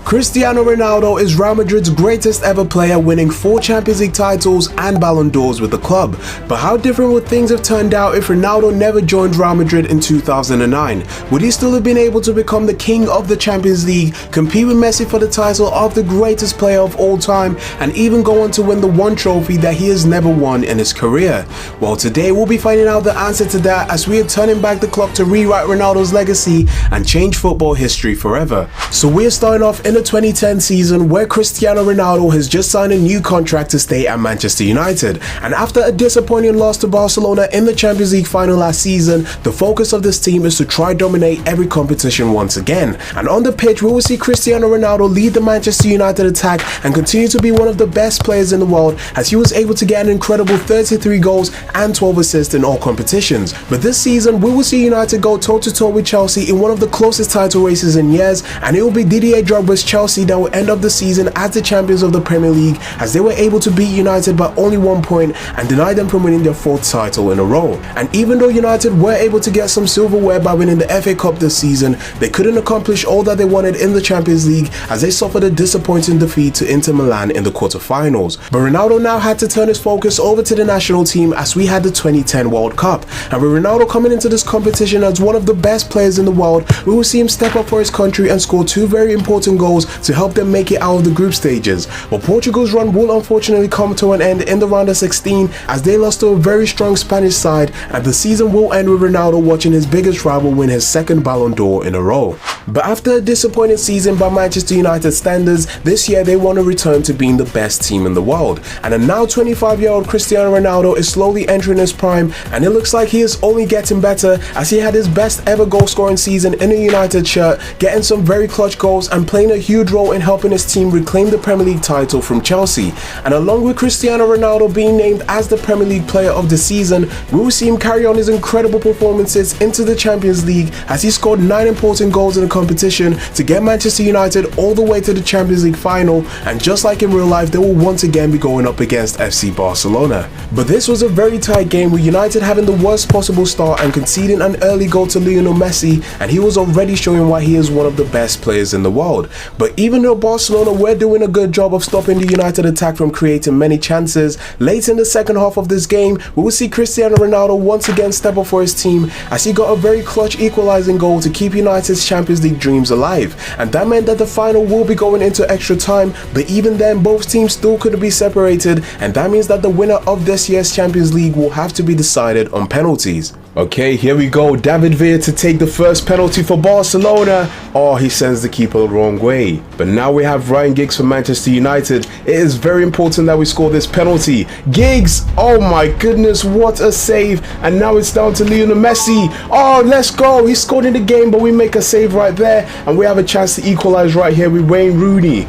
Cristiano Ronaldo is Real Madrid's greatest ever player, winning 4 Champions League titles and Ballon d'Ors with the club. But how different would things have turned out if Ronaldo never joined Real Madrid in 2009? Would he still have been able to become the king of the Champions League, compete with Messi for the title of the greatest player of all time, and even go on to win the one trophy that he has never won in his career? Well, today we'll be finding out the answer to that as we are turning back the clock to rewrite Ronaldo's legacy and change football history forever. So we're starting off in the 2010 season, where Cristiano Ronaldo has just signed a new contract to stay at Manchester United, and after a disappointing loss to Barcelona in the Champions League final last season, the focus of this team is to try dominate every competition once again. And on the pitch, we will see Cristiano Ronaldo lead the Manchester United attack and continue to be one of the best players in the world, as he was able to get an incredible 33 goals and 12 assists in all competitions. But this season, we will see United go toe-to-toe with Chelsea in one of the closest title races in years, and it will be Didier Drogba's Chelsea that will end up the season as the champions of the Premier League, as they were able to beat United by only 1 point and deny them from winning their 4th title in a row. And even though United were able to get some silverware by winning the FA Cup this season, they couldn't accomplish all that they wanted in the Champions League, as they suffered a disappointing defeat to Inter Milan in the quarterfinals. But Ronaldo now had to turn his focus over to the national team, as we had the 2010 World Cup. And with Ronaldo coming into this competition as one of the best players in the world, we will see him step up for his country and score 2 very important goals to help them make it out of the group stages. But Portugal's run will unfortunately come to an end in the round of 16, as they lost to a very strong Spanish side, and the season will end with Ronaldo watching his biggest rival win his 2nd Ballon d'Or in a row. But after a disappointing season by Manchester United standards, this year they want to return to being the best team in the world. And a now 25-year-old Cristiano Ronaldo is slowly entering his prime, and it looks like he is only getting better, as he had his best ever goal scoring season in a United shirt, getting some very clutch goals and playing a huge role in helping his team reclaim the Premier League title from Chelsea. And along with Cristiano Ronaldo being named as the Premier League player of the season, we will see him carry on his incredible performances into the Champions League, as he scored 9 important goals in the competition to get Manchester United all the way to the Champions League final, and just like in real life, they will once again be going up against FC Barcelona. But this was a very tight game, with United having the worst possible start and conceding an early goal to Lionel Messi, and he was already showing why he is one of the best players in the world. But even though Barcelona were doing a good job of stopping the United attack from creating many chances, late in the second half of this game, we will see Cristiano Ronaldo once again step up for his team, as he got a very clutch equalizing goal to keep United's Champions League dreams alive. And that meant that the final will be going into extra time, but even then both teams still couldn't be separated, and that means that the winner of this year's Champions League will have to be decided on penalties. Okay, here we go. David Villa to take the first penalty for Barcelona. Oh, he sends the keeper the wrong way. But now we have Ryan Giggs for Manchester United. It is very important that we score this penalty. Giggs! Oh my goodness, what a save. And now it's down to Lionel Messi. Oh, let's go. He scored in the game, but we make a save right there. And we have a chance to equalize right here with Wayne Rooney.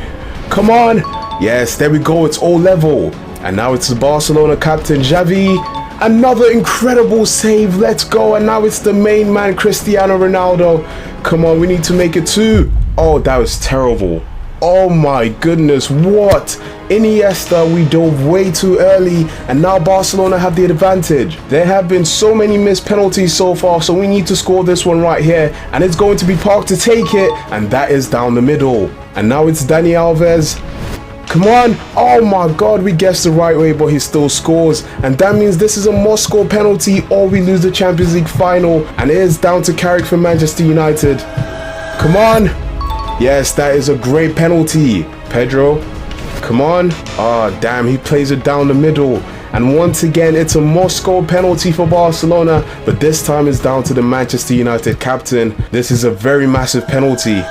Come on. Yes, there we go. It's all level. And now it's the Barcelona captain, Xavi. Another incredible save, let's go. And now it's the main man, Cristiano Ronaldo. Come on, we need to make it 2. Oh, that was terrible. Oh my goodness, what? Iniesta, we dove way too early, and now Barcelona have the advantage. There have been so many missed penalties so far, so we need to score this one right here, and it's going to be Park to take it, and that is down the middle. And now it's Dani Alves. Come on. Oh my god, we guessed the right way, but he still scores. And that means this is a must-score penalty or we lose the Champions League final. And it is down to Carrick for Manchester United. Come on. Yes, that is a great penalty. Pedro. Come on. Oh, damn, he plays it down the middle. And once again, it's a must-score penalty for Barcelona. But this time it's down to the Manchester United captain. This is a very massive penalty.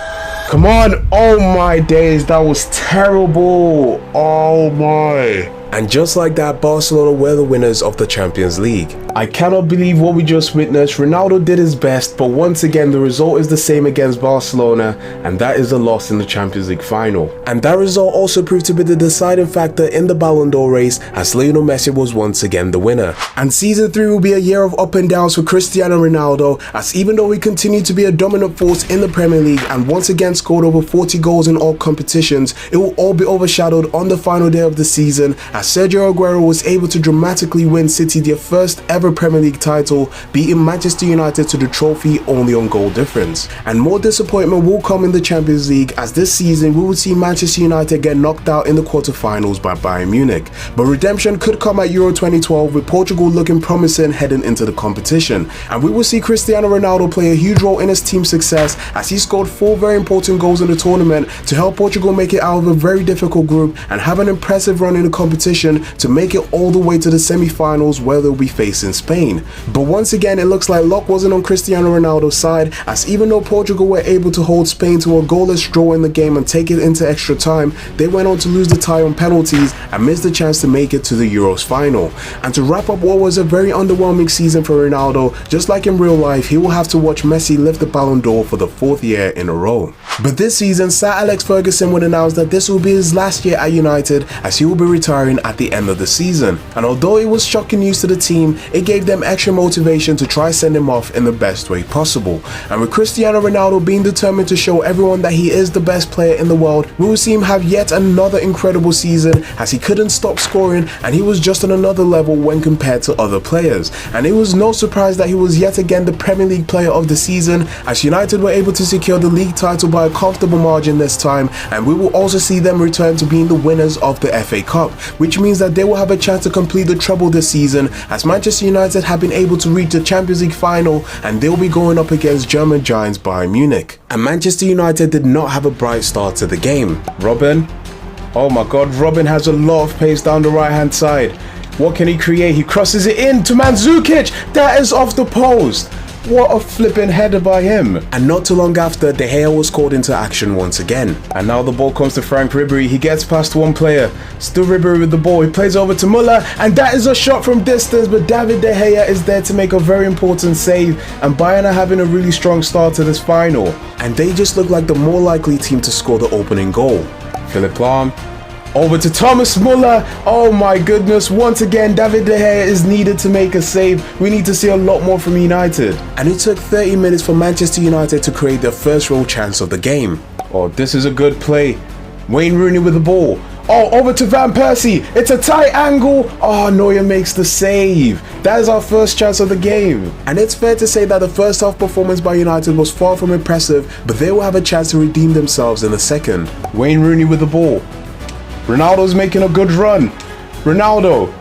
Come on. Oh my days, that was terrible. Oh my. And just like that, Barcelona were the winners of the Champions League. I cannot believe what we just witnessed. Ronaldo did his best, but once again the result is the same against Barcelona, and that is a loss in the Champions League final. And that result also proved to be the deciding factor in the Ballon d'Or race, as Lionel Messi was once again the winner. And season 3 will be a year of up and downs for Cristiano Ronaldo, as even though he continued to be a dominant force in the Premier League and once again scored over 40 goals in all competitions, it will all be overshadowed on the final day of the season, as Sergio Aguero was able to dramatically win City their first ever Premier League title, beating Manchester United to the trophy only on goal difference. And more disappointment will come in the Champions League, as this season we will see Manchester United get knocked out in the quarterfinals by Bayern Munich. But redemption could come at Euro 2012, with Portugal looking promising heading into the competition. And we will see Cristiano Ronaldo play a huge role in his team's success, as he scored 4 very important goals in the tournament to help Portugal make it out of a very difficult group and have an impressive run in the competition to make it all the way to the semi-finals, where they'll be facing Spain. But once again, it looks like luck wasn't on Cristiano Ronaldo's side, as even though Portugal were able to hold Spain to a goalless draw in the game and take it into extra time, they went on to lose the tie on penalties and missed the chance to make it to the Euros final. And to wrap up what was a very underwhelming season for Ronaldo, just like in real life, he will have to watch Messi lift the Ballon d'Or for the 4th year in a row. But this season, Sir Alex Ferguson would announce that this will be his last year at United, as he will be retiring at the end of the season. And although it was shocking news to the team, it gave them extra motivation to try send him off in the best way possible. And with Cristiano Ronaldo being determined to show everyone that he is the best player in the world, we will see him have yet another incredible season, as he couldn't stop scoring and he was just on another level when compared to other players. And it was no surprise that he was yet again the Premier League player of the season, as United were able to secure the league title by a comfortable margin this time, and we will also see them return to being the winners of the FA Cup, which means that they will have a chance to complete the treble this season, as Manchester United have been able to reach the Champions League final and they'll be going up against German giants Bayern Munich. And Manchester United did not have a bright start to the game. Robin, oh my god, Robin has a lot of pace down the right hand side. What can he create? He crosses it in to Mandzukic. That is off the post. What a flipping header by him. And not too long after, De Gea was called into action once again. And now the ball comes to Frank Ribery. He gets past one player. Still Ribery with the ball. He plays over to Müller, and that is a shot from distance, but David De Gea is there to make a very important save, and Bayern are having a really strong start to this final. And they just look like the more likely team to score the opening goal. Philipp Lahm. Over to Thomas Müller. Oh my goodness, once again David De Gea is needed to make a save. We need to see a lot more from United. And it took 30 minutes for Manchester United to create their first real chance of the game. Oh, this is a good play. Wayne Rooney with the ball. Oh, over to Van Persie. It's a tight angle. Oh, Neuer makes the save. That is our first chance of the game. And it's fair to say that the first half performance by United was far from impressive, but they will have a chance to redeem themselves in the second. Wayne Rooney with the ball. Ronaldo's making a good run. Ronaldo,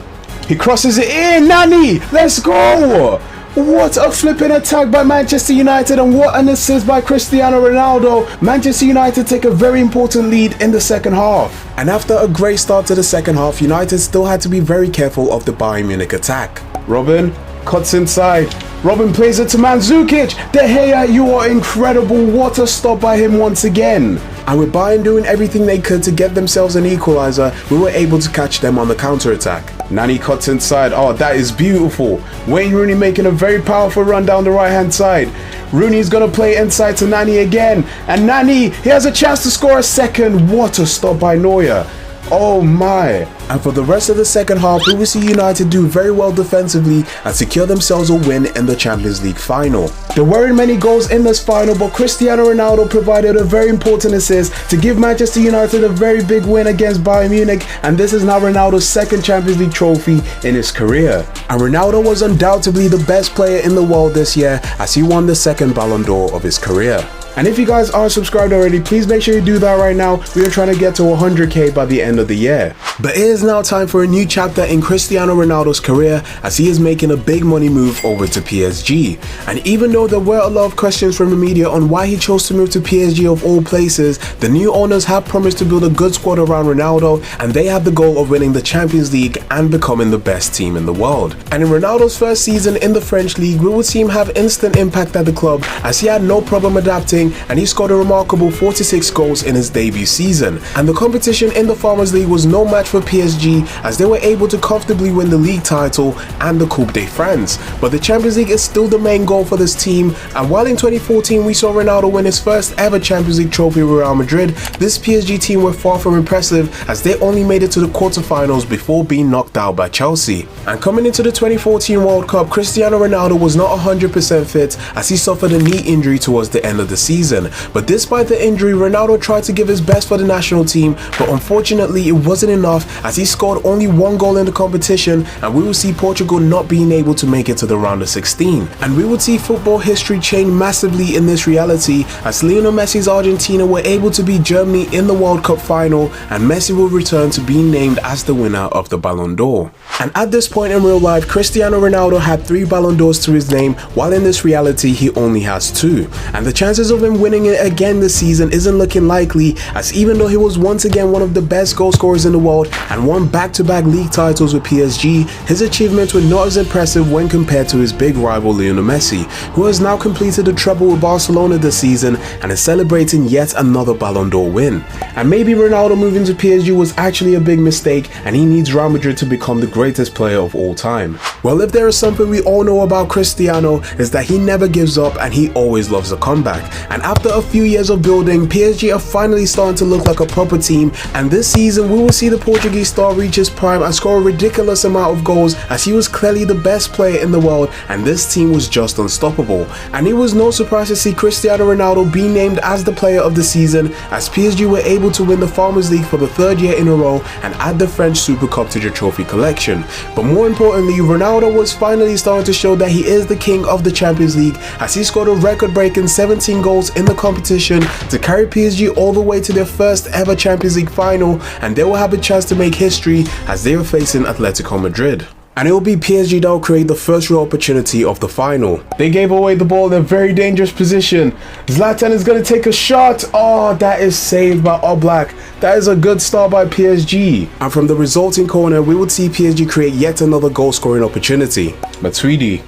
he crosses it in. Nani, let's go. What a flipping attack by Manchester United, and what an assist by Cristiano Ronaldo. Manchester United take a very important lead in the second half. And after a great start to the second half, United still had to be very careful of the Bayern Munich attack. Robin cuts inside. Robin plays it to Mandzukic. De Gea, you are incredible. What a stop by him once again. And with Bayern doing everything they could to get themselves an equaliser, we were able to catch them on the counter-attack. Nani cuts inside. Oh, that is beautiful. Wayne Rooney making a very powerful run down the right-hand side. Rooney's going to play inside to Nani again. And Nani, he has a chance to score a second. What a stop by Neuer. Oh my. And for the rest of the second half, we will see United do very well defensively and secure themselves a win in the Champions League final. There weren't many goals in this final, but Cristiano Ronaldo provided a very important assist to give Manchester United a very big win against Bayern Munich, and this is now Ronaldo's second Champions League trophy in his career. And Ronaldo was undoubtedly the best player in the world this year, as he won the second Ballon d'Or of his career. And if you guys aren't subscribed already, please make sure you do that right now. We are trying to get to 100k by the end of the year. But it is now time for a new chapter in Cristiano Ronaldo's career, as he is making a big money move over to PSG. And even though there were a lot of questions from the media on why he chose to move to PSG of all places, the new owners have promised to build a good squad around Ronaldo, and they have the goal of winning the Champions League and becoming the best team in the world. And in Ronaldo's first season in the French league, we will see him have instant impact at the club, as he had no problem adapting, and he scored a remarkable 46 goals in his debut season. And the competition in the Farmers League was no match for PSG, as they were able to comfortably win the league title and the Coupe de France. But the Champions League is still the main goal for this team, and while in 2014 we saw Ronaldo win his first ever Champions League trophy with Real Madrid, this PSG team were far from impressive, as they only made it to the quarterfinals before being knocked out by Chelsea. And coming into the 2014 World Cup, Cristiano Ronaldo was not 100% fit, as he suffered a knee injury towards the end of the season. season. But despite the injury, Ronaldo tried to give his best for the national team, but unfortunately it wasn't enough as he scored only 1 goal in the competition, and we will see Portugal not being able to make it to the round of 16. And we would see football history change massively in this reality as Lionel Messi's Argentina were able to beat Germany in the World Cup final, and Messi will return to being named as the winner of the Ballon d'Or. And at this point in real life, Cristiano Ronaldo had 3 Ballon d'Ors to his name, while in this reality he only has 2. And the chances of him winning it again this season isn't looking likely, as even though he was once again one of the best goal scorers in the world and won back-to-back league titles with PSG, his achievements were not as impressive when compared to his big rival Lionel Messi, who has now completed a treble with Barcelona this season and is celebrating yet another Ballon d'Or win. And maybe Ronaldo moving to PSG was actually a big mistake and he needs Real Madrid to become the greatest player of all time. Well, if there is something we all know about Cristiano, is that he never gives up and he always loves a comeback. And after a few years of building, PSG are finally starting to look like a proper team, and this season we will see the Portuguese star reach his prime and score a ridiculous amount of goals, as he was clearly the best player in the world and this team was just unstoppable. And it was no surprise to see Cristiano Ronaldo be named as the player of the season, as PSG were able to win the Farmers League for the 3rd year in a row and add the French Super Cup to their trophy collection. But more importantly, Ronaldo was finally starting to show that he is the king of the Champions League, as he scored a record-breaking 17 goals in the competition to carry PSG all the way to their first ever Champions League final, and they will have a chance to make history as they are facing Atletico Madrid. And it will be PSG that will create the first real opportunity of the final. They gave away the ball in a very dangerous position. Zlatan is going to take a shot. Oh, that is saved by Oblak. That is a good start by PSG. And from the resulting corner, we would see PSG create yet another goal scoring opportunity. Matuidi.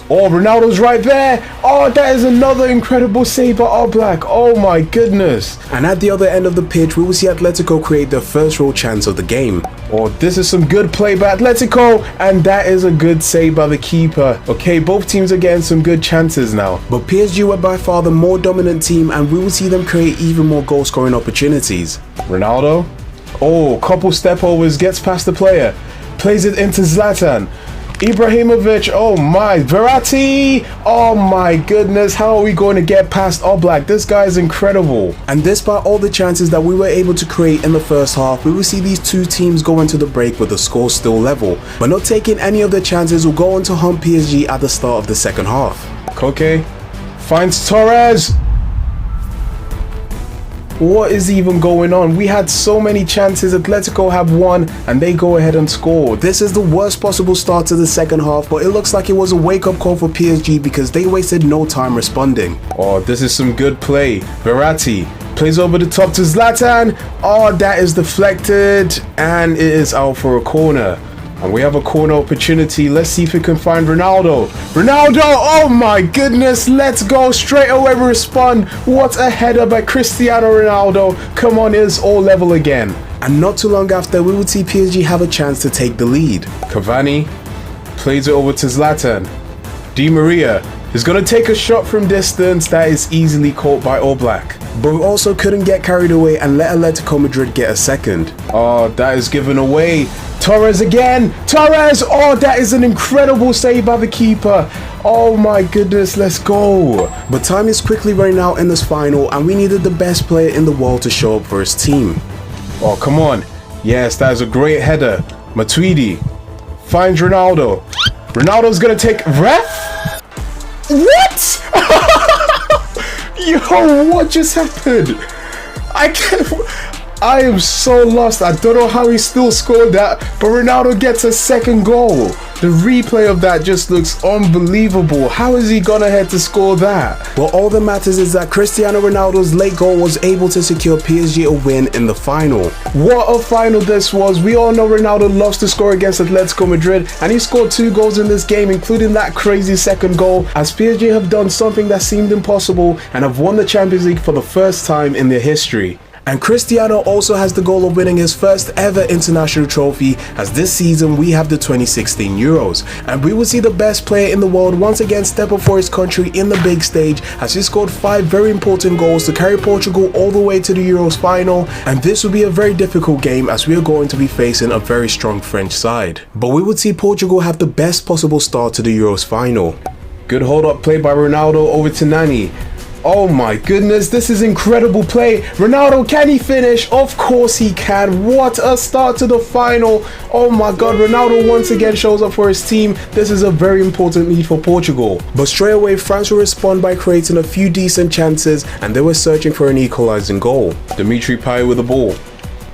Oh, Ronaldo's right there. Oh, that is another incredible save by Oblak. Oh my goodness. And at the other end of the pitch, we will see Atletico create their first real chance of the game. Oh, this is some good play by Atletico, and that is a good save by the keeper. Okay, both teams are getting some good chances now. But PSG were by far the more dominant team, and we will see them create even more goal scoring opportunities. Ronaldo. Oh, couple step overs, gets past the player. Plays it into Zlatan. Ibrahimovic, oh my, Verratti, oh my goodness, how are we going to get past Oblak? This guy is incredible. And despite all the chances that we were able to create in the first half, we will see these two teams go into the break with the score still level. But not taking any of the chances will go on to hunt PSG at the start of the second half. Koke finds Torres. What is even going on? We had so many chances. Atletico have one and they go ahead and score. This is the worst possible start to the second half, but it looks like it was a wake-up call for PSG because they wasted no time responding. Oh, this is some good play. Verratti plays over the top to Zlatan. Oh, that is deflected and it is out for a corner. And we have a corner opportunity. Let's see if we can find Ronaldo. Ronaldo! Oh my goodness! Let's go! Straight away we respond. What a header by Cristiano Ronaldo. Come on, it's all level again. And not too long after, we would see PSG have a chance to take the lead. Cavani plays it over to Zlatan. Di Maria is going to take a shot from distance that is easily caught by Oblak. But we also couldn't get carried away and let Atletico Madrid get a second. Oh, that is given away. Torres again. Torres! Oh, that is an incredible save by the keeper. Oh my goodness, let's go. But time is quickly running out in this final and we needed the best player in the world to show up for his team. Oh, come on. Yes, that is a great header. Matuidi finds Ronaldo. Ronaldo's gonna take... Ref? What? Yo, what just happened? I am so lost. I don't know how he still scored that, but Ronaldo gets a second goal. The replay of that just looks unbelievable. How is he gone ahead to score that? Well, all that matters is that Cristiano Ronaldo's late goal was able to secure PSG a win in the final. What a final this was. We all know Ronaldo loves to score against Atletico Madrid, and he scored 2 goals in this game, including that crazy second goal, as PSG have done something that seemed impossible and have won the Champions League for the first time in their history. And Cristiano also has the goal of winning his first ever international trophy, as this season we have the 2016 Euros. And we will see the best player in the world once again step up for his country in the big stage, as he scored 5 very important goals to carry Portugal all the way to the Euros final. And this will be a very difficult game as we are going to be facing a very strong French side. But we would see Portugal have the best possible start to the Euros final. Good hold up play by Ronaldo over to Nani. Oh my goodness, this is incredible play. Ronaldo, can he finish? Of course he can. What a start to the final. Oh my god, Ronaldo once again shows up for his team. This is a very important lead for Portugal. But straight away, France will respond by creating a few decent chances, and they were searching for an equalizing goal. Dimitri Payet with the ball.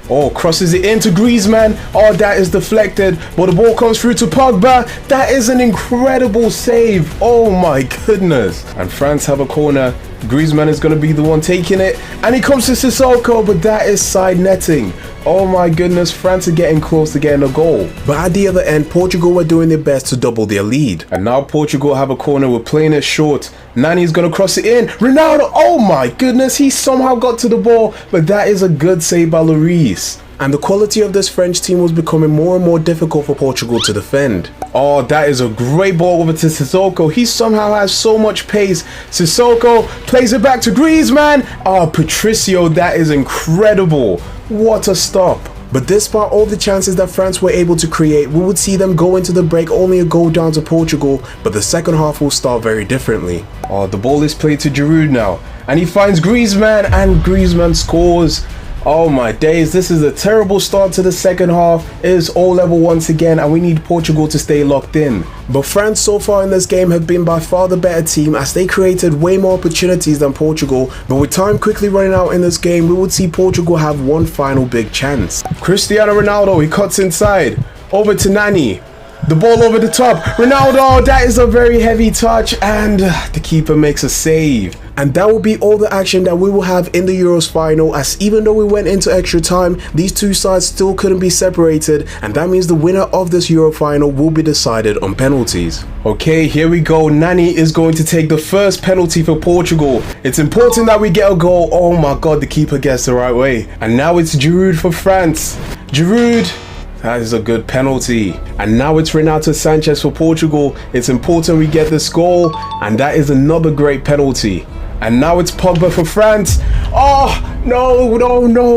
Oh, crosses it into Griezmann. Oh, that is deflected, but the ball comes through to Pogba. That is an incredible save. Oh my goodness. And France have a corner. Griezmann is going to be the one taking it, and he comes to Sissoko, but that is side netting. Oh my goodness, France are getting close to getting a goal. But at the other end, Portugal were doing their best to double their lead. And now Portugal have a corner, we're playing it short. Nani's going to cross it in. Ronaldo, oh my goodness, he somehow got to the ball, but that is a good save by Lloris. And the quality of this French team was becoming more and more difficult for Portugal to defend. Oh, that is a great ball over to Sissoko. He somehow has so much pace. Sissoko plays it back to Griezmann. Oh, Patricio, that is incredible. What a stop. But despite all the chances that France were able to create, we would see them go into the break only a goal down to Portugal, but the second half will start very differently. Oh, the ball is played to Giroud now, and he finds Griezmann, and Griezmann scores. Oh my days, this is a terrible start to the second half. It is all level once again, and we need Portugal to stay locked in. But France so far in this game have been by far the better team, as they created way more opportunities than Portugal. But with time quickly running out in this game, we would see Portugal have one final big chance. Cristiano Ronaldo, he cuts inside, over to Nani. The ball over the top. Ronaldo, that is a very heavy touch, and the keeper makes a save. And that will be all the action that we will have in the Euros final, as even though we went into extra time, these two sides still couldn't be separated, and that means the winner of this Euro final will be decided on penalties. Okay, here we go. Nani is going to take the first penalty for Portugal. It's important that we get a goal. Oh my god, the keeper gets the right way. And now it's Giroud for France. Giroud. That is a good penalty. And now it's Renato Sanchez for Portugal. It's important we get this goal, and that is another great penalty. And now it's Pogba for France. Oh, no,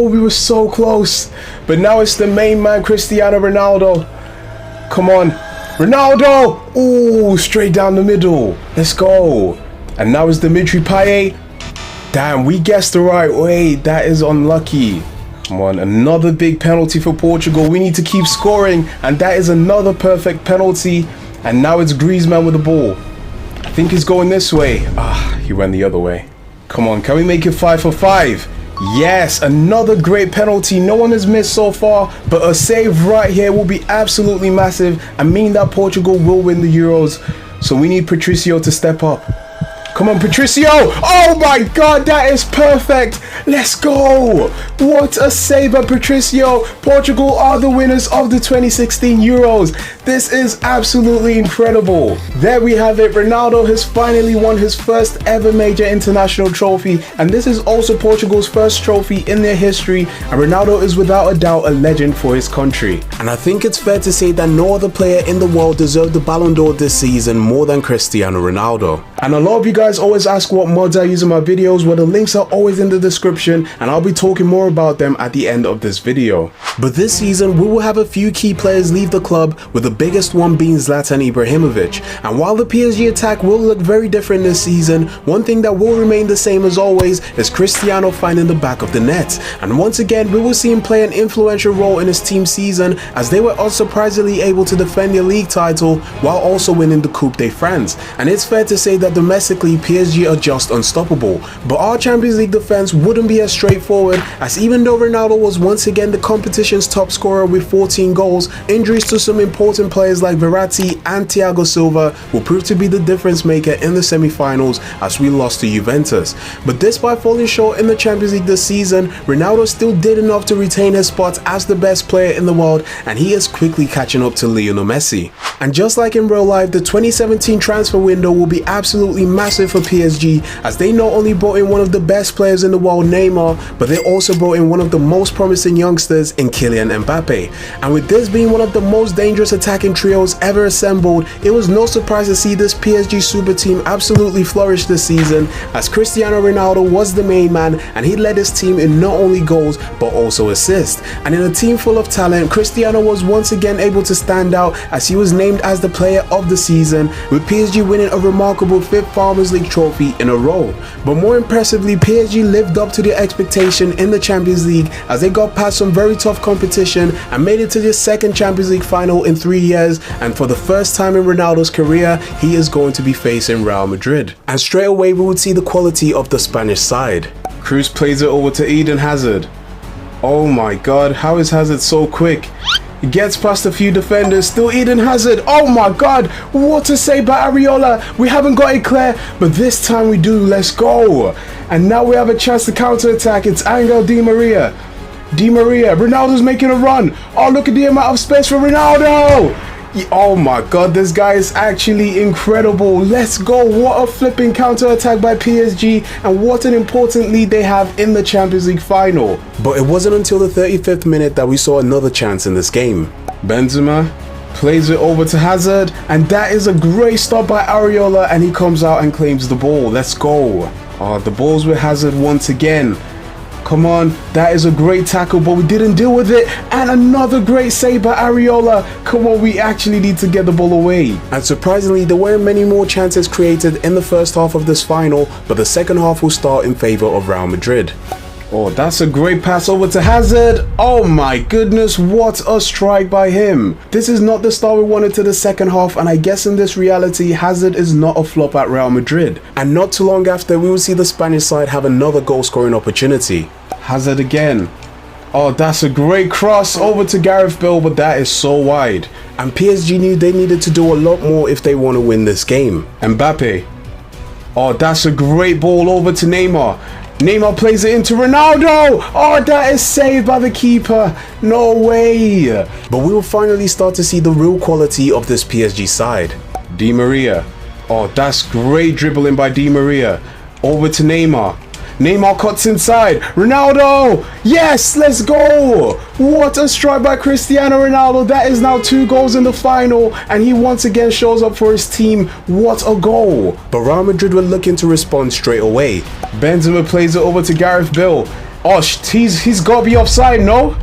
we were so close. But now it's the main man, Cristiano Ronaldo. Come on, Ronaldo. Ooh, straight down the middle. Let's go. And now it's Dimitri Payet. Damn, we guessed the right way. That is unlucky. Come on, another big penalty for Portugal. We need to keep scoring, and that is another perfect penalty. And now it's Griezmann with the ball. I think he's going this way. He went the other way. Come on, can we make it 5 for 5? Yes, another great penalty. No one has missed so far, but a save right here will be absolutely massive and mean that Portugal will win the Euros. So we need Patricio to step up. Come on, Patricio. Oh my god, that is perfect. Let's go. What a save by Patricio. Portugal are the winners of the 2016 Euros. This is absolutely incredible. There we have it. Ronaldo has finally won his first ever major international trophy, and this is also Portugal's first trophy in their history, and Ronaldo is without a doubt a legend for his country. And I think it's fair to say that no other player in the world deserved the Ballon d'Or this season more than Cristiano Ronaldo. And a lot of you guys always ask what mods I use in my videos. Well, the links are always in the description, and I'll be talking more about them at the end of this video. But this season we will have a few key players leave the club, with the biggest one being Zlatan Ibrahimovic. And while the PSG attack will look very different this season, one thing that will remain the same as always is Cristiano finding the back of the net. And once again we will see him play an influential role in his team's season, as they were unsurprisingly able to defend their league title while also winning the Coupe de France. And it's fair to say that domestically PSG are just unstoppable. But our Champions League defense wouldn't be as straightforward, as even though Ronaldo was once again the competition's top scorer with 14 goals, injuries to some important players like Verratti and Thiago Silva will prove to be the difference maker in the semi-finals as we lost to Juventus. But despite falling short in the Champions League this season, Ronaldo still did enough to retain his spot as the best player in the world, and he is quickly catching up to Lionel Messi. And just like in real life, the 2017 transfer window will be absolutely massive for PSG, as they not only brought in one of the best players in the world, Neymar, but they also brought in one of the most promising youngsters in Kylian Mbappe. And with this being one of the most dangerous attacking trios ever assembled, it was no surprise to see this PSG super team absolutely flourish this season, as Cristiano Ronaldo was the main man, and he led his team in not only goals but also assists. And in a team full of talent, Cristiano was once again able to stand out, as he was named as the player of the season, with PSG winning a remarkable 5th Farmers League League trophy in a row. But more impressively, PSG lived up to their expectation in the Champions League as they got past some very tough competition and made it to their second Champions League final in 3 years, and for the first time in Ronaldo's career, he is going to be facing Real Madrid. And straight away we would see the quality of the Spanish side. Cruz plays it over to Eden Hazard. Oh my god, how is Hazard so quick? He gets past a few defenders, still Eden Hazard. Oh my god, what a save by Areola. We haven't got it clear, but this time we do. Let's go. And now we have a chance to counter-attack. It's Angel Di Maria. Di Maria, Ronaldo's making a run. Oh, look at the amount of space for Ronaldo. Oh my god, this guy is actually incredible. Let's go. What a flipping counter-attack by PSG, and what an important lead they have in the Champions League final. But it wasn't until the 35th minute that we saw another chance in this game. Benzema plays it over to Hazard, and that is a great stop by Areola, and he comes out and claims the ball. Let's go. Oh, the ball's with Hazard once again. Come on, that is a great tackle, but we didn't deal with it. And another great save by Areola. Come on, we actually need to get the ball away. And surprisingly, there weren't many more chances created in the first half of this final, but the second half will start in favor of Real Madrid. Oh, that's a great pass over to Hazard. Oh my goodness, what a strike by him. This is not the start we wanted to the second half, and I guess in this reality, Hazard is not a flop at Real Madrid. And not too long after, we will see the Spanish side have another goal scoring opportunity. Hazard again. Oh, that's a great cross over to Gareth Bale, but that is so wide. And PSG knew they needed to do a lot more if they want to win this game. Mbappe. Oh, that's a great ball over to Neymar. Neymar plays it into Ronaldo. Oh, that is saved by the keeper. No way. But we will finally start to see the real quality of this PSG side. Di Maria. Oh, that's great dribbling by Di Maria. Over to Neymar. Neymar cuts inside. Ronaldo! Yes, let's go! What a strike by Cristiano Ronaldo. That is now 2 goals in the final, and he once again shows up for his team. What a goal! But Real Madrid were looking to respond straight away. Benzema plays it over to Gareth Bale. Oh, he's got to be offside, no?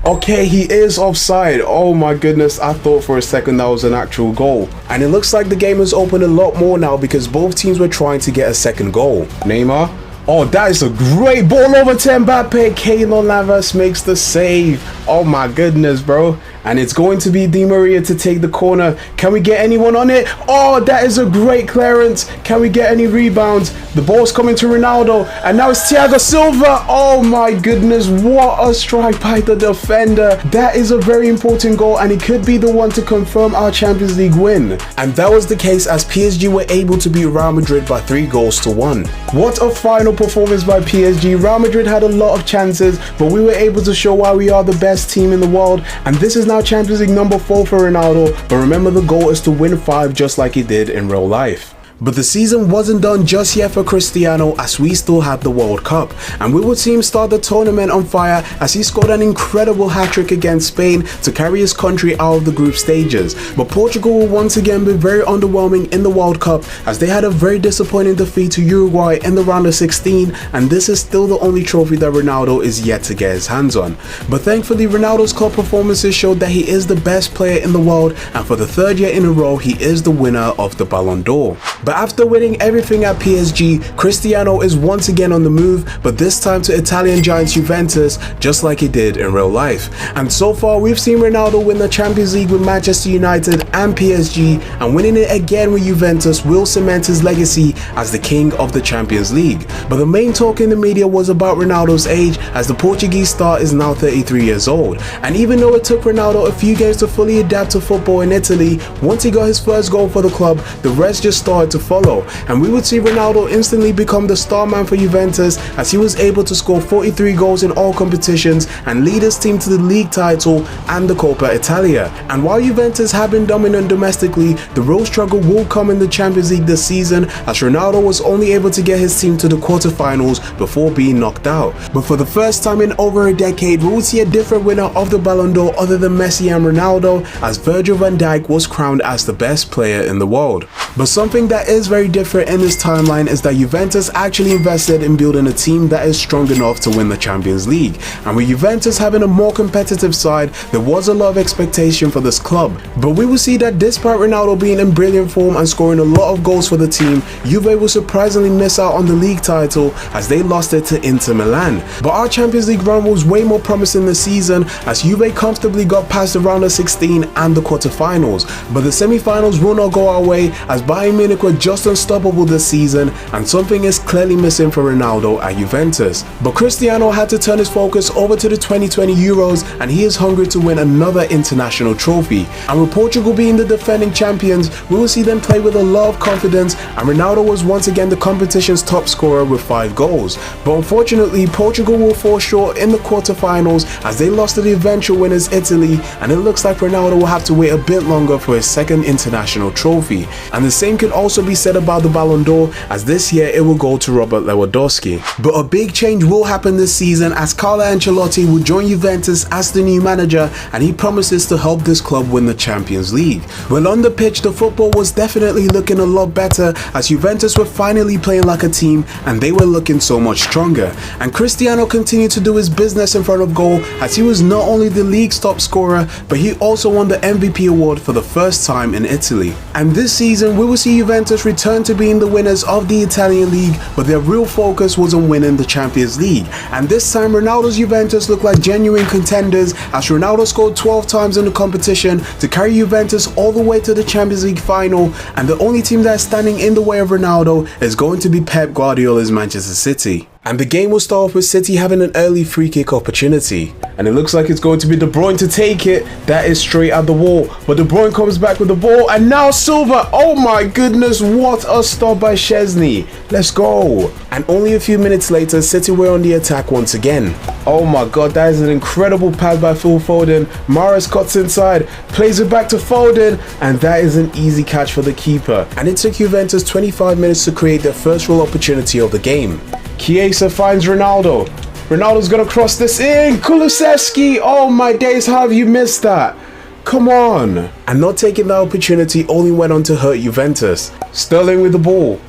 Okay, he is offside. Oh my goodness, I thought for a second that was an actual goal. And it looks like the game has opened a lot more now because both teams were trying to get a second goal. Neymar. Oh, that is a great ball over to Mbappe. Keylor Navas makes the save. Oh my goodness, bro. And it's going to be Di Maria to take the corner. Can we get anyone on it? Oh, that is a great clearance. Can we get any rebounds? The ball's coming to Ronaldo. And now it's Thiago Silva. Oh my goodness, what a strike by the defender. That is a very important goal, and it could be the one to confirm our Champions League win. And that was the case as PSG were able to beat Real Madrid by 3 goals to 1. What a final performance by PSG. Real Madrid had a lot of chances, but we were able to show why we are the best team in the world. And this is now Champions League number 4 for Ronaldo, but remember, the goal is to win 5 just like he did in real life. But the season wasn't done just yet for Cristiano, as we still had the World Cup, and we would see him start the tournament on fire as he scored an incredible hat-trick against Spain to carry his country out of the group stages. But Portugal will once again be very underwhelming in the World Cup as they had a very disappointing defeat to Uruguay in the round of 16, and this is still the only trophy that Ronaldo is yet to get his hands on. But thankfully, Ronaldo's club performances showed that he is the best player in the world, and for the 3rd year in a row, he is the winner of the Ballon d'Or. But after winning everything at PSG, Cristiano is once again on the move, but this time to Italian giants Juventus, just like he did in real life. And so far, we've seen Ronaldo win the Champions League with Manchester United and PSG, and winning it again with Juventus will cement his legacy as the king of the Champions League. But the main talk in the media was about Ronaldo's age, as the Portuguese star is now 33 years old. And even though it took Ronaldo a few games to fully adapt to football in Italy, once he got his first goal for the club, the rest just started to follow, and we would see Ronaldo instantly become the star man for Juventus as he was able to score 43 goals in all competitions and lead his team to the league title and the Coppa Italia. And while Juventus have been dominant domestically, the real struggle will come in the Champions League this season, as Ronaldo was only able to get his team to the quarterfinals before being knocked out. But for the first time in over a decade, we will see a different winner of the Ballon d'Or other than Messi and Ronaldo, as Virgil van Dijk was crowned as the best player in the world. But something that is very different in this timeline is that Juventus actually invested in building a team that is strong enough to win the Champions League. And with Juventus having a more competitive side, there was a lot of expectation for this club. But we will see that despite Ronaldo being in brilliant form and scoring a lot of goals for the team, Juve will surprisingly miss out on the league title as they lost it to Inter Milan. But our Champions League run was way more promising this season as Juve comfortably got past the round of 16 and the quarterfinals. But the semi-finals will not go our way as Bayern Munich were just unstoppable this season, and something is clearly missing for Ronaldo at Juventus. But Cristiano had to turn his focus over to the 2020 Euros, and he is hungry to win another international trophy. And with Portugal being the defending champions, we will see them play with a lot of confidence, and Ronaldo was once again the competition's top scorer with 5 goals. But unfortunately, Portugal will fall short in the quarterfinals as they lost to the eventual winners Italy, and it looks like Ronaldo will have to wait a bit longer for his second international trophy. And the same could also be said about the Ballon d'Or, as this year it will go to Robert Lewandowski. But a big change will happen this season as Carlo Ancelotti will join Juventus as the new manager, and he promises to help this club win the Champions League. Well, on the pitch, the football was definitely looking a lot better as Juventus were finally playing like a team and they were looking so much stronger. And Cristiano continued to do his business in front of goal as he was not only the league's top scorer, but he also won the MVP award for the first time in Italy. And this season, we will see Juventus return to being the winners of the Italian league, but their real focus was on winning the Champions League. And this time, Ronaldo's Juventus looked like genuine contenders as Ronaldo scored 12 times in the competition to carry Juventus all the way to the Champions League final, and the only team that is standing in the way of Ronaldo is going to be Pep Guardiola's Manchester City. And the game will start off with City having an early free kick opportunity. And it looks like it's going to be De Bruyne to take it. That is straight at the wall. But De Bruyne comes back with the ball. And now Silva. Oh my goodness, what a stop by Szczesny. Let's go. And only a few minutes later, City were on the attack once again. Oh my god, that is an incredible pass by Phil Foden. Mahrez cuts inside, plays it back to Foden. And that is an easy catch for the keeper. And it took Juventus 25 minutes to create their first real opportunity of the game. Chiesa finds Ronaldo. Ronaldo's gonna cross this in. Kulusevski. Oh my days, how have you missed that? Come on. And not taking that opportunity only went on to hurt Juventus. Sterling with the ball.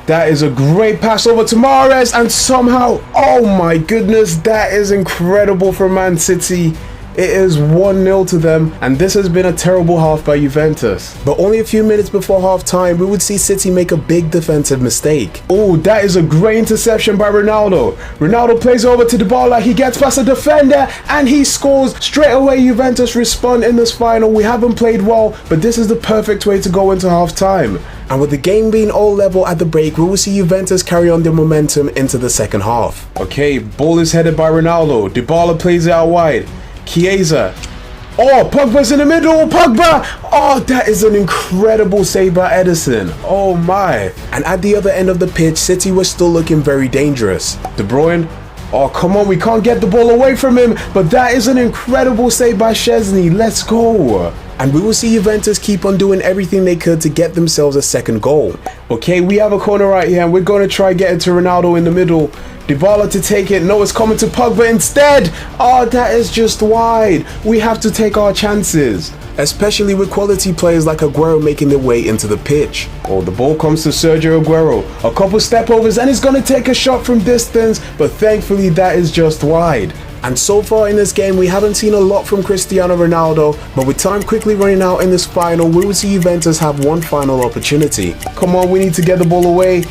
That is a great pass over to Mahrez, and somehow, oh my goodness, that is incredible for Man City. It is 1-0 to them, and this has been a terrible half by Juventus. But only a few minutes before half time, we would see City make a big defensive mistake. Oh, that is a great interception by Ronaldo. Ronaldo plays over to Dybala, he gets past a defender, and he scores. Straight away, Juventus respond in this final. We haven't played well, but this is the perfect way to go into half time. And with the game being all level at the break, we will see Juventus carry on their momentum into the second half. Okay, ball is headed by Ronaldo. Dybala plays it out wide. Chiesa. Oh, Pogba's in the middle. Pogba. Oh, that is an incredible save by Ederson. Oh my. And at the other end of the pitch, City was still looking very dangerous. De Bruyne. Oh, come on. We can't get the ball away from him. But that is an incredible save by Szczesny. Let's go. And we will see Juventus keep on doing everything they could to get themselves a second goal. Okay, we have a corner right here, and we're going to try getting to Ronaldo in the middle. Dybala to take it. No, it's coming to Pogba instead. Oh, that is just wide. We have to take our chances, especially with quality players like Aguero making their way into the pitch. Oh, the ball comes to Sergio Aguero. A couple step overs, and he's going to take a shot from distance, but thankfully that is just wide. And so far in this game, we haven't seen a lot from Cristiano Ronaldo, but with time quickly running out in this final, we will see Juventus have one final opportunity. Come on, we need to get the ball away.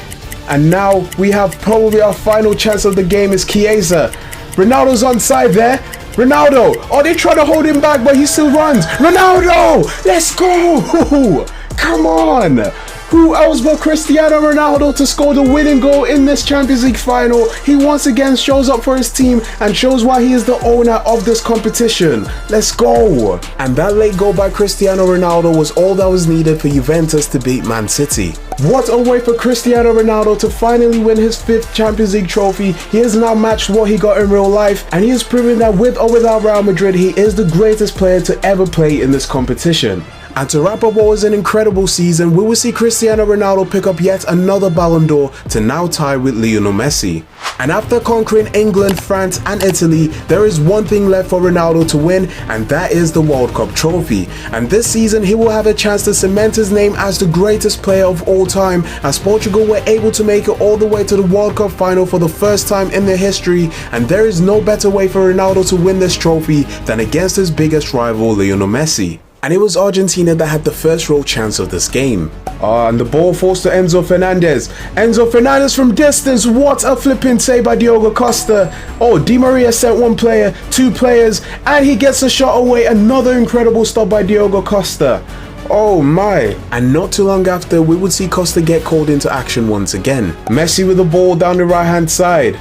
And now we have probably our final chance of the game is Chiesa. Ronaldo's onside there. Ronaldo. Oh, they're trying to hold him back, but he still runs. Ronaldo! Let's go! Come on! Who else but Cristiano Ronaldo to score the winning goal in this Champions League final? He once again shows up for his team and shows why he is the owner of this competition. Let's go! And that late goal by Cristiano Ronaldo was all that was needed for Juventus to beat Man City. What a way for Cristiano Ronaldo to finally win his 5th Champions League trophy. He has now matched what he got in real life, and he has proven that with or without Real Madrid, he is the greatest player to ever play in this competition. And to wrap up what was an incredible season, we will see Cristiano Ronaldo pick up yet another Ballon d'Or to now tie with Lionel Messi. And after conquering England, France and Italy, there is one thing left for Ronaldo to win, and that is the World Cup trophy. And this season he will have a chance to cement his name as the greatest player of all time, as Portugal were able to make it all the way to the World Cup final for the first time in their history, and there is no better way for Ronaldo to win this trophy than against his biggest rival Lionel Messi. And it was Argentina that had the first real chance of this game. And the ball falls to Enzo Fernandez. Enzo Fernandez from distance. What a flipping save by Diogo Costa. Oh, Di Maria sent one player, two players, and he gets a shot away. Another incredible stop by Diogo Costa. Oh my. And not too long after, we would see Costa get called into action once again. Messi with the ball down the right hand side.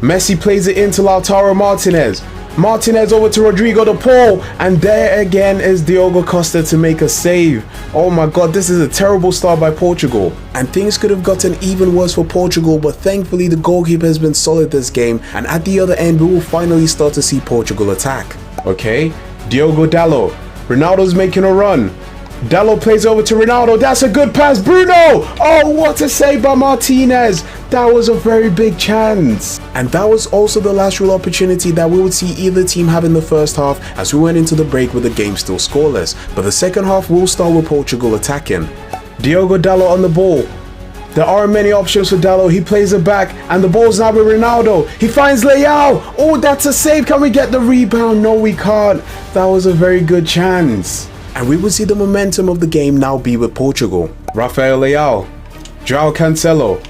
Messi plays it into Lautaro Martinez. Martinez over to Rodrigo de Paul, and there again is Diogo Costa to make a save. Oh my god, this is a terrible start by Portugal. And things could have gotten even worse for Portugal, but thankfully the goalkeeper has been solid this game, and at the other end we will finally start to see Portugal attack. Okay, Diogo Dalot. Ronaldo's making a run. Dalot plays over to Ronaldo. That's a good pass. Bruno! Oh, what a save by Martinez. That was a very big chance. And that was also the last real opportunity that we would see either team have in the first half, as we went into the break with the game still scoreless. But the second half will start with Portugal attacking. Diogo Dalot on the ball. There aren't many options for Dalot. He plays it back, and the ball's now with Ronaldo. He finds Leao. Oh, that's a save. Can we get the rebound? No, we can't. That was a very good chance. And we will see the momentum of the game now be with Portugal. Rafael Leao. João Cancelo.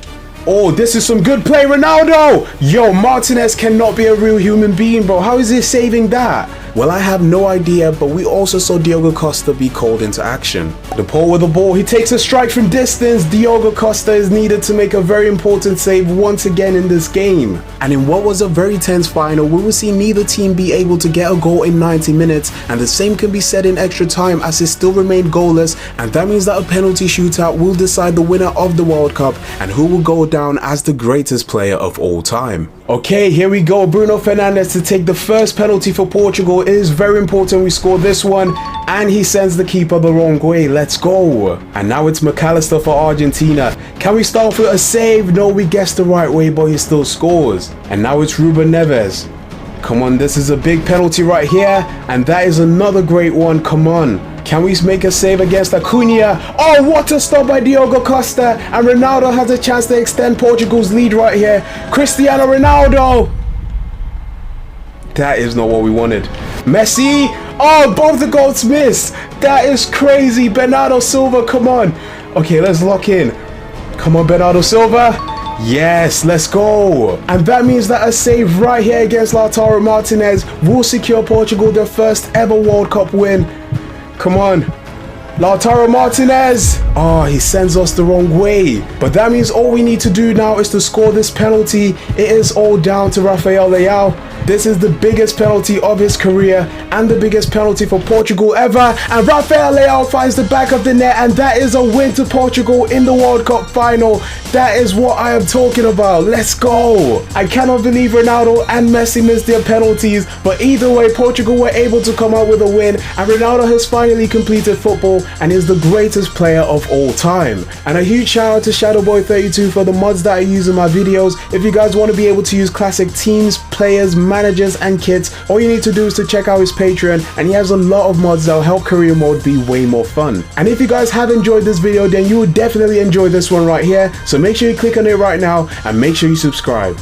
Oh, this is some good play, Ronaldo! Yo, Martinez cannot be a real human being, bro. How is he saving that? Well, I have no idea, but we also saw Diogo Costa be called into action. De Paul with the ball, he takes a strike from distance. Diogo Costa is needed to make a very important save once again in this game. And in what was a very tense final, we will see neither team be able to get a goal in 90 minutes, and the same can be said in extra time, as it still remained goalless, and that means that a penalty shootout will decide the winner of the World Cup and who will go down as the greatest player of all time. Okay, here we go. Bruno Fernandes to take the first penalty for Portugal. It is very important we score this one, and he sends the keeper the wrong way. Let's go. And now it's McAllister for Argentina. Can we start off with a save? No, we guessed the right way, but he still scores. And now it's Ruben Neves. Come on, this is a big penalty right here, and that is another great one. Come on. Can we make a save against Acuna? Oh, what a stop by Diogo Costa, and Ronaldo has a chance to extend Portugal's lead right here. Cristiano Ronaldo. That is not what we wanted. Messi. Oh, both the goals missed. That is crazy. Bernardo Silva, come on. Okay, let's lock in. Come on, Bernardo Silva. Yes, let's go. And that means that a save right here against Lautaro Martinez will secure Portugal their first ever World Cup win. Come on. Lautaro Martinez. Oh, he sends us the wrong way. But that means all we need to do now is to score this penalty. It is all down to Rafael Leao. This is the biggest penalty of his career and the biggest penalty for Portugal ever. And Rafael Leao finds the back of the net, and that is a win to Portugal in the World Cup final. That is what I am talking about. Let's go. I cannot believe Ronaldo and Messi missed their penalties, but either way, Portugal were able to come out with a win, and Ronaldo has finally completed football and is the greatest player of all time. And a huge shout out to Shadowboy32 for the mods that I use in my videos. If you guys want to be able to use classic teams, players, managers and kits, all you need to do is to check out his Patreon, and he has a lot of mods that will help career mode be way more fun. And if you guys have enjoyed this video, then you will definitely enjoy this one right here, so make sure you click on it right now and make sure you subscribe.